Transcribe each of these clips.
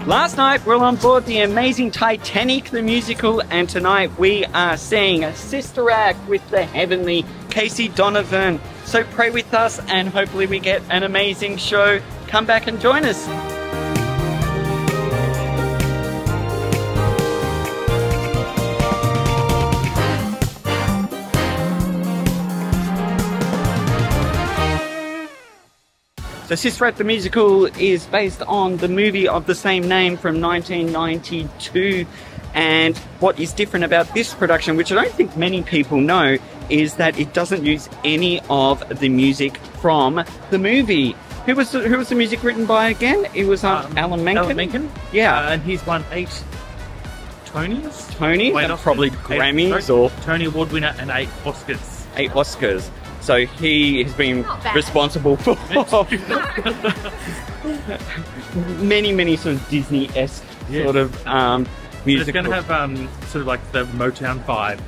Last night we were on board the amazing Titanic the musical, and tonight we are seeing a sister act with the heavenly Casey Donovan. So pray with us and hopefully we get an amazing show. Come back and join us. So Sister Act the musical is based on the movie of the same name from 1992, and what is different about this production, which I don't think many people know, is that it doesn't use any of the music from the movie. Who was the music written by again? It was Alan Menken. Alan Menken? Yeah. And he's won 8 Tonys? Tonys? Probably Grammys or... Tony Award winner and 8 Oscars. 8 Oscars. So he has been responsible for many sort of Disney-esque sort of music. It's going to have sort of like the Motown vibe,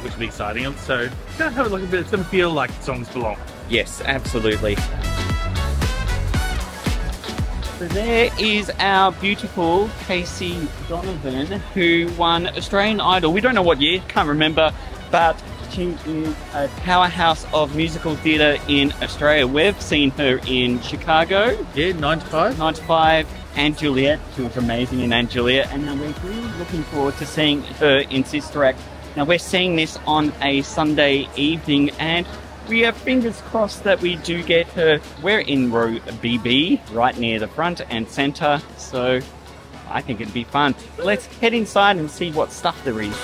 which will be exciting. So it's going to have like a bit. It's going to feel like the songs belong. Yes, absolutely. So there is our beautiful Casey Donovan, who won Australian Idol. We don't know what year, can't remember, but she is a powerhouse of musical theatre in Australia. We've seen her in Chicago. Yeah, 9 to 5. 9 to 5. And Juliet. She was amazing in And Juliet. And now we're really looking forward to seeing her in Sister Act. Now we're seeing this on a Sunday evening, and we have fingers crossed that we do get her. We're in row BB, right near the front and centre. So I think it'd be fun. Let's head inside and see what stuff there is.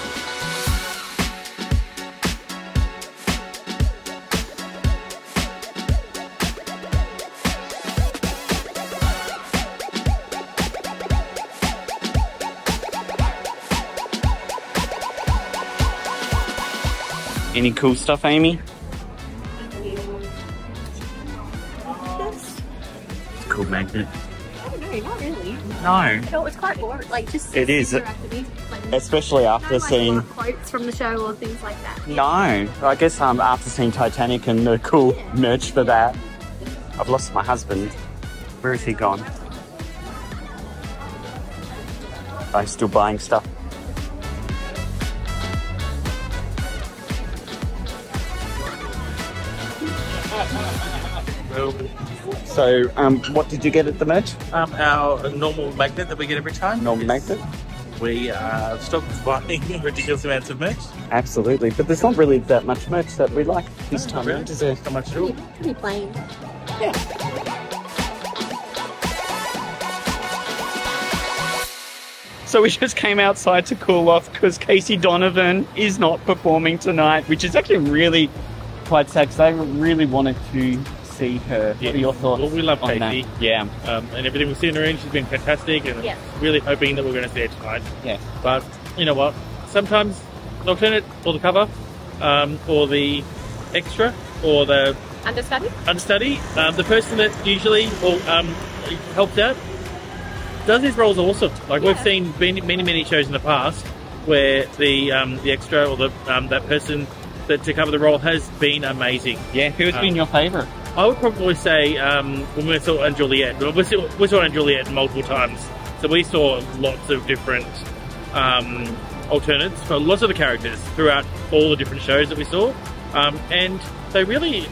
Any cool stuff, Amy? It's a cool magnet. Oh, no, not really. No. No, it's quite boring. Like, just it is. Like, especially after seeing quotes from the show or things like that. No, I guess after seeing Titanic and the cool merch for that. I've lost my husband. Where is he gone? I'm still buying stuff. So, what did you get at the merch? Our normal magnet that we get every time. Normal magnet? We stopped buying ridiculous amounts of merch. Absolutely, but there's not really that much merch that we like this time. Really? Is there? Not much at all. Pretty plain. Yeah. So we just came outside to cool off because Casey Donovan is not performing tonight, which is actually really quite sad because I really wanted to see her. Yeah. What are your thoughts? Well, we love on Casey. that? Yeah. And everything we've seen her in, she's been fantastic, and really hoping that we're going to see her tonight. Yeah. But you know what? Sometimes the alternate, or the cover, or the extra, or the understudy, the person that usually helps out does his roles awesome. Like we've seen many shows in the past where the extra or the that person that to cover the role has been amazing. Yeah. Who's been your favourite? I would probably say when we saw And Juliet. We saw And Juliet multiple times, so we saw lots of different alternates for lots of the characters throughout all the different shows that we saw, and they really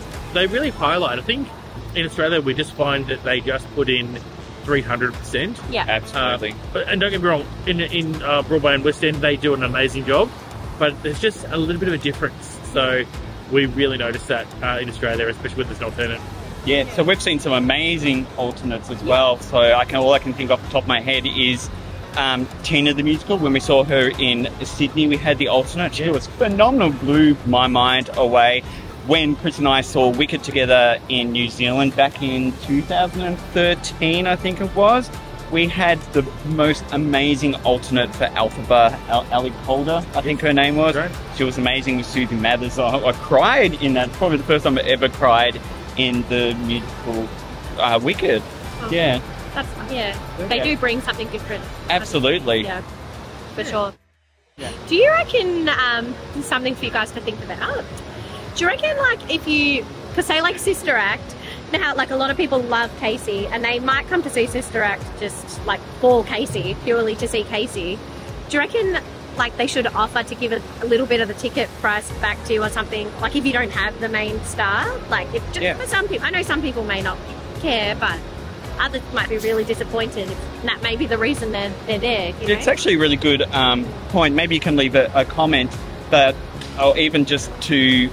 highlight. I think in Australia we just find that they just put in 300%. Yeah, absolutely. And don't get me wrong, in Broadway and West End they do an amazing job, but there's just a little bit of a difference. So we really noticed that in Australia, especially with this alternate. Yeah, so we've seen some amazing alternates as well. So all I can think off the top of my head is Tina the musical. When we saw her in Sydney, we had the alternate. She was phenomenal, blew my mind away. When Chris and I saw Wicked together in New Zealand back in 2013, I think it was, we had the most amazing alternate for Alphaba, Ali Calder, I think her name was. Right. She was amazing with Susie Mathers. I cried in that, probably the first time I ever cried in the musical Wicked. Oh, yeah. They do bring something different. Absolutely. Yeah, for sure. Yeah. Do you reckon something for you guys to think about? Do you reckon, like, if you, because say like Sister Act, you know how like a lot of people love Casey and they might come to see Sister Act just like for Casey, purely to see Casey. Do you reckon like they should offer to give a little bit of the ticket price back to you or something? Like if you don't have the main star, like if just for some people, I know some people may not care, but others might be really disappointed. And that may be the reason they're there. You know? It's actually a really good point. Maybe you can leave a comment, but or even just to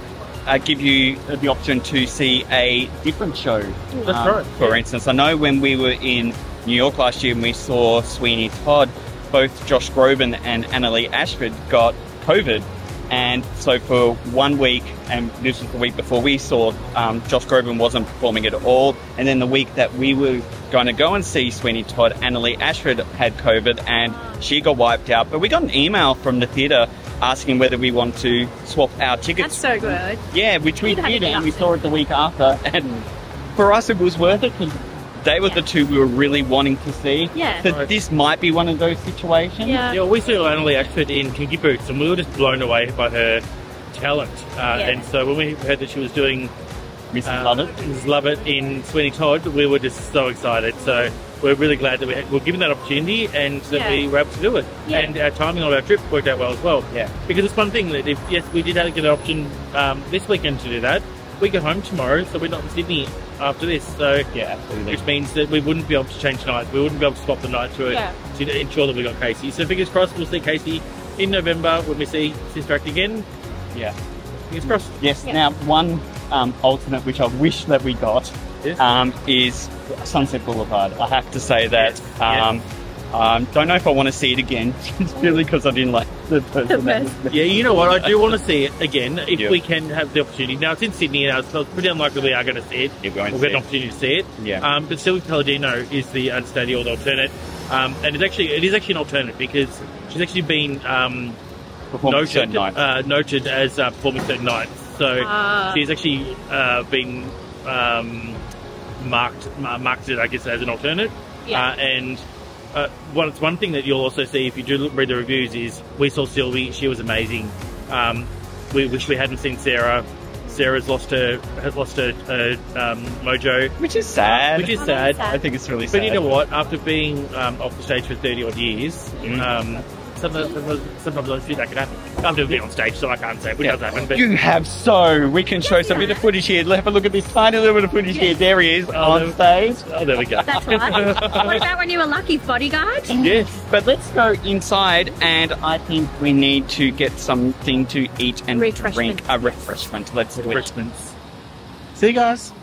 give you the option to see a different show. That's right. For instance, I know when we were in New York last year and we saw Sweeney Todd, both Josh Groban and Annalee Ashford got COVID. And so for 1 week, and this was the week before we saw, Josh Groban wasn't performing at all. And then the week that we were going to go and see Sweeney Todd, Annalee Ashford had COVID and she got wiped out. But we got an email from the theatre asking whether we want to swap our tickets. That's so good. Yeah, which we did, and we saw it the week after. And for us, it was worth it because they were the two we were really wanting to see. Yeah. So this might be one of those situations. Yeah. Yeah, we saw Annalee Ashford in Kinky Boots and we were just blown away by her talent. And so when we heard that she was doing Mrs. Lovett in Sweeney Todd, we were just so excited. So we're really glad that we were given that opportunity and that we were able to do it. Yeah. And our timing on our trip worked out well as well. Yeah. Because it's one thing that if, yes, we did have to get an option this weekend to do that, we go home tomorrow, so we're not in Sydney after this. So Yeah, absolutely. which means that we wouldn't be able to change nights. We wouldn't be able to swap the night to it to ensure that we got Casey. So fingers crossed we'll see Casey in November when we see Sister Act again. Yeah. Fingers crossed. Yes. Now, one alternate which I wish that we got is Sunset Boulevard. I have to say that. Don't know if I want to see it again, purely because I didn't like the person. Yeah, you know what? I do want to see it again if we can have the opportunity. Now, it's in Sydney now, so it's pretty unlikely we are going to see it. We'll get an opportunity to see it. Yeah. But Sylvie Palladino is the understudy or the alternate. And it is actually an alternate because she's actually been noted as performing certain nights. So she's actually been marketed, I guess, as an alternate. Yeah. And one thing that you'll also see if you do read the reviews is we saw Sylvie. She was amazing. We wish we hadn't seen Sarah. Sarah's lost her mojo, Which is sad. I think it's really sad. But you know what? After being off the stage for 30 odd years, sometimes I feel that can happen. I've never been on stage, so I can't say it does happen. But You have so. We can show some bit of footage here. Have a look at this tiny little bit of footage here. There he is on stage. Oh, there we go. That's right. What about when you were Lucky's bodyguard? Yes. But let's go inside, and I think we need to get something to eat and drink. A refreshment. Let's do it. See you guys.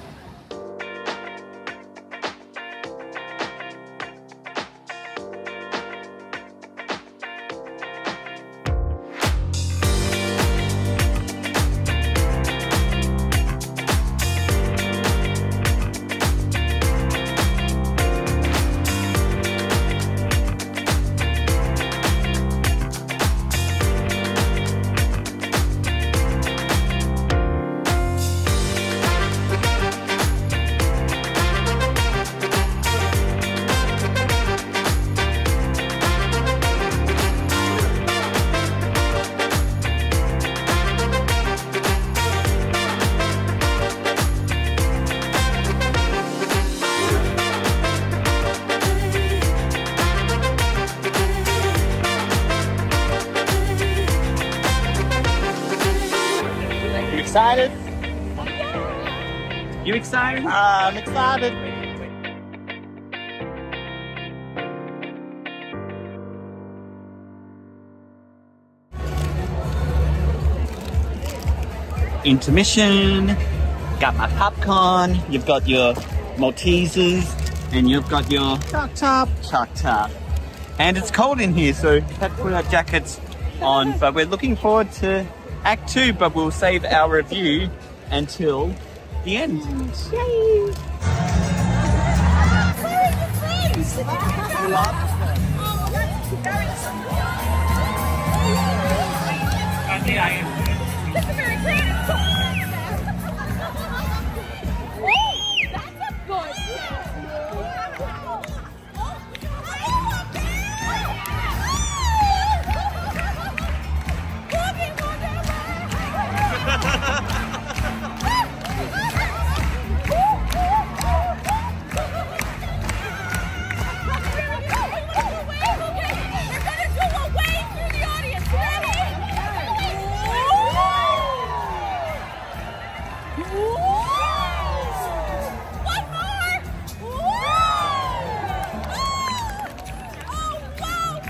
Excited? You excited? I'm excited. Intermission. Got my popcorn. You've got your Maltesers, and you've got your choc top. And it's cold in here, so we have to put our jackets on. But we're looking forward to Act 2, but we'll save our review until the end. Yay! One more! Oh, wow,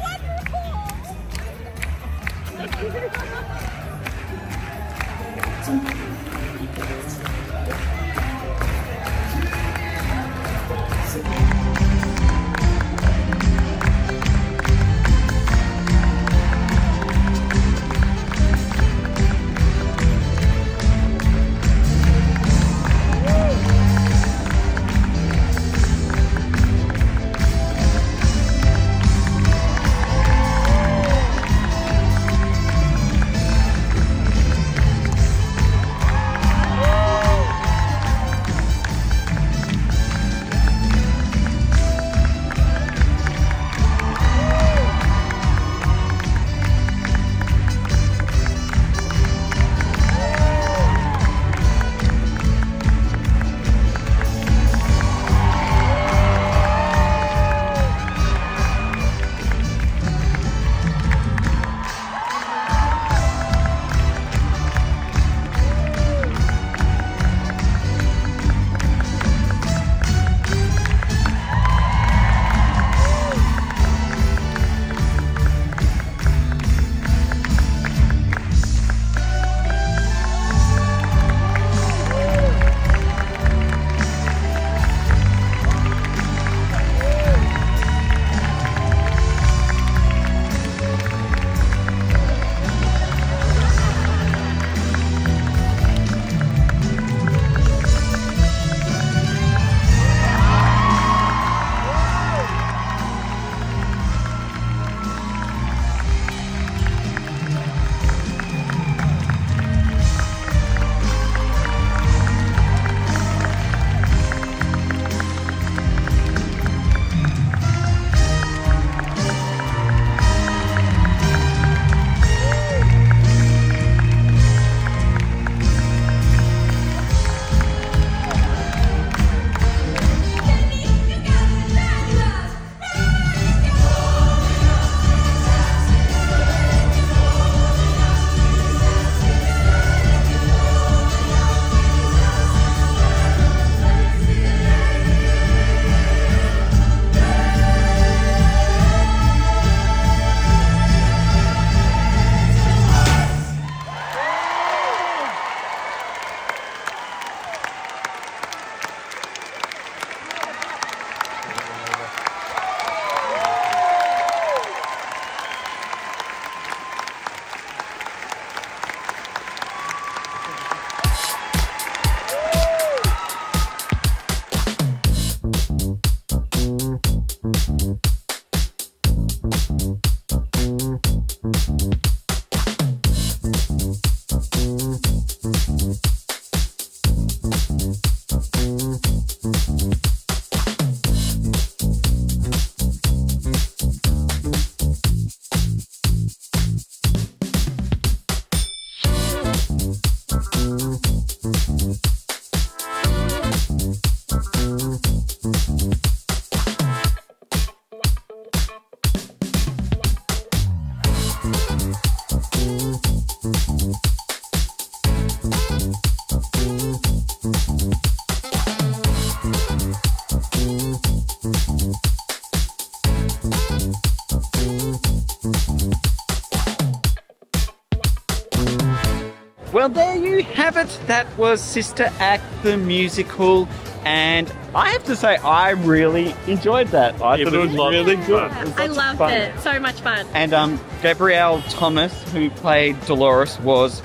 Well, there you have it. That was Sister Act, the musical. And I have to say, I really enjoyed that. I thought it was really good. I loved it. So much fun. And Gabriyel Thomas, who played Dolores, was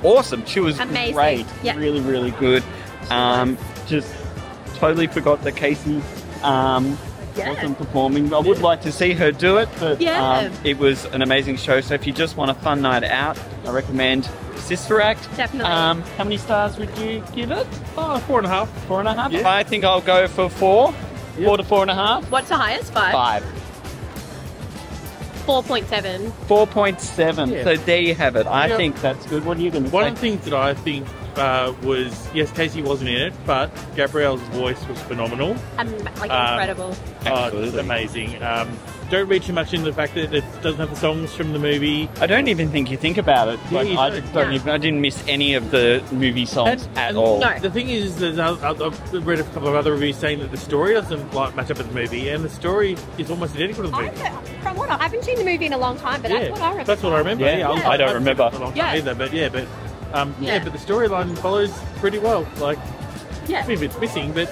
awesome. She was amazing. Great. Yeah. Really, really good. Just totally forgot that Casey wasn't performing. I would like to see her do it, but it was an amazing show. So if you just want a fun night out, I recommend Sister Act. Definitely. How many stars would you give it? 4.5. 4.5? Yeah. I think I'll go for 4. 4 to 4.5. What's the highest? 5? 4.7. 4.7. Yeah. So there you have it. I think that's good. What are you going to say? One of the things that I think was, yes, Casey wasn't in it, but Gabrielle's voice was phenomenal. Incredible. Oh, it's amazing. Don't read too much into the fact that it doesn't have the songs from the movie. I don't even think you think about it. Yeah, Like, you I don't. just don't even, I didn't miss any of the movie songs at all. No. The thing is, I've read a couple of other reviews saying that the story doesn't like match up with the movie, and the story is almost identical to the movie. I haven't seen the movie in a long time, but that's what I remember. That's what I remember. Yeah, I don't remember. Not a long time either, but but the storyline follows pretty well. Like, Yeah. a bit missing, but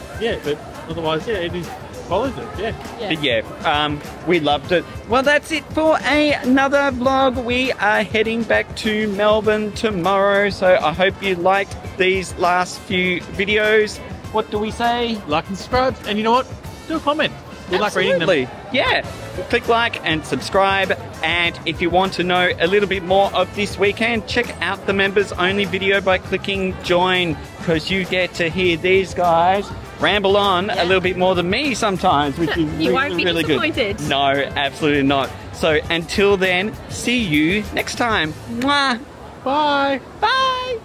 otherwise, it is follows it. But yeah, we loved it. Well, that's it for another vlog. We are heading back to Melbourne tomorrow, so I hope you liked these last few videos. What do we say? Like and subscribe, and you know what? Do a comment. We like reading them. Yeah, click like and subscribe. And if you want to know a little bit more of this weekend, check out the members only video by clicking join, because you get to hear these guys ramble on a little bit more than me sometimes, which is You won't be really disappointed. good. No, absolutely not. So until then, see you next time. Mwah. Bye. Bye.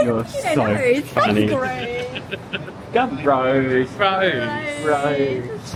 You're so funny. Great. Go Rose. Rose. Rose.